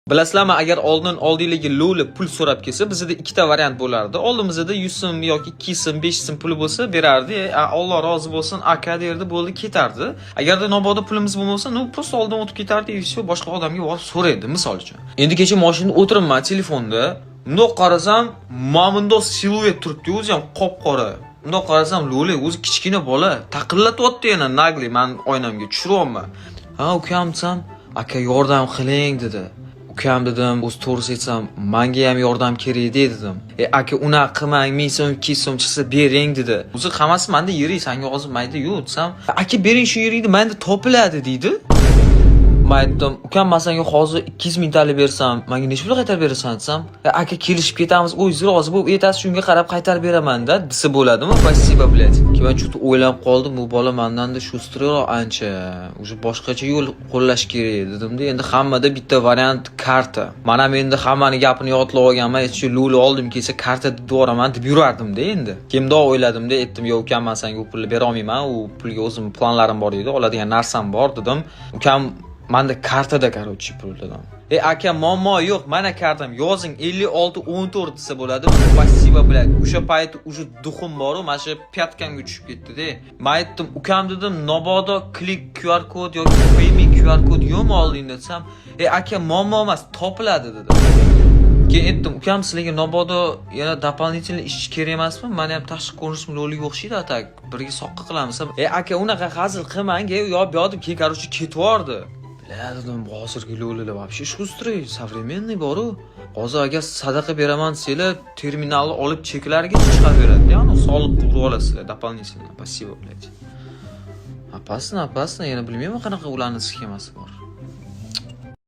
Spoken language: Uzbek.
Bilasizlarmi, agar oldinligi lo'li pul so'rab kelsa, bizda ikkita variant bo'lardi. Oldimizda 100 so'm yoki 2 so'm, 5 so'm puli bo'lsa berardi. Alloh rozi bo'lsin, aka derdi, bo'ldi, ketardi. Agarda mabodo pulimiz bo'lmasa, prosta oldin o'tib ketardi, va boshqa odamga borib so'raydi, misol uchun. Endi kecha mashinada o'tiribman telefonda, bundoq qarasam, mamundok siluet turibdi, o'zi ham qop-qora. Bundoq qarasam, lo'li o'zi kichkina bola taqillatyapti yana nagli, men oynamga tushiryapman. Ha, ukam desam, aka yordam qiling dedi. Ukam dedim, o'z to'g'risi aytsam, menga ham yordam kerak dedim. Aka unaqa qilmang, 1000 so'm, 2 so'm chiqsa bering dedi. O'zi hammasi menda yirik, senga hozir mayda yo'q desam, aka bering shu yerikni menda topiladi deydi. Men aytdim, ukam men senga hozir 200 ming tala bersam, menga necha pul qaytarib berasan desam, aka kelishib ketamiz, o'zingiz rozi bo'lib, ertasi shunga qarab qaytarib beraman-da, desa bo'ladimi? Spasibo, blядь. Keyin chut o'ylab qoldim, bu bola mendan-da shustrroq ancha, o'sha boshqacha yo'l qo'llash kerak dedim-da. Endi hammada bitta variant karta. Men ham endi hammani gapini yodlab olganman, shu lo'li oldim kelsa karta deb yuboraman deb yurardim-da endi. Kimdoq o'yladim-da, aytdim, "Yo'q, ukam, men senga u pulni bera olmayman, u pulga o'zim planlarim bor edi, oladigan narsam bor" dedim. Ukam manda kartada короче pul dedim. Aka, muammo yo'q, mana kartam, yozing 5614 desa bo'ladi. Spasibo, blядь. O'sha payt уже duxum bor-ku, mana shu pyatkamga tushib ketdi-da. Men aytdim, ukam dedim, "Nobodo klik QR kod yoki payme QR kod yo'qmi oldingda" desam, aka, muammo emas, topiladi" dedi. Keyin aytdim, "Ukam, sizlarga nobodo yana дополнительный ish kerak emasmi? Meni ham tashqi ko'rinishim lo'liga o'xshaydi, atak. Birga soqqa qilamiz." Aka, unaqa hazil qilmang, yo'q, yo'q, keyin короче ketvordi. Dedim, hozirgi lo'lilar вообще шустрый, современный boru. Hozir agar sadaqa beraman desanglar, terminalni olib cheklarga chiqarib beradi. Ya'ni soliq urib olasizlar, дополнительно. Спасибо, блядь. Опасно, yana bilmayman qanaqa ularning sxemasi bor.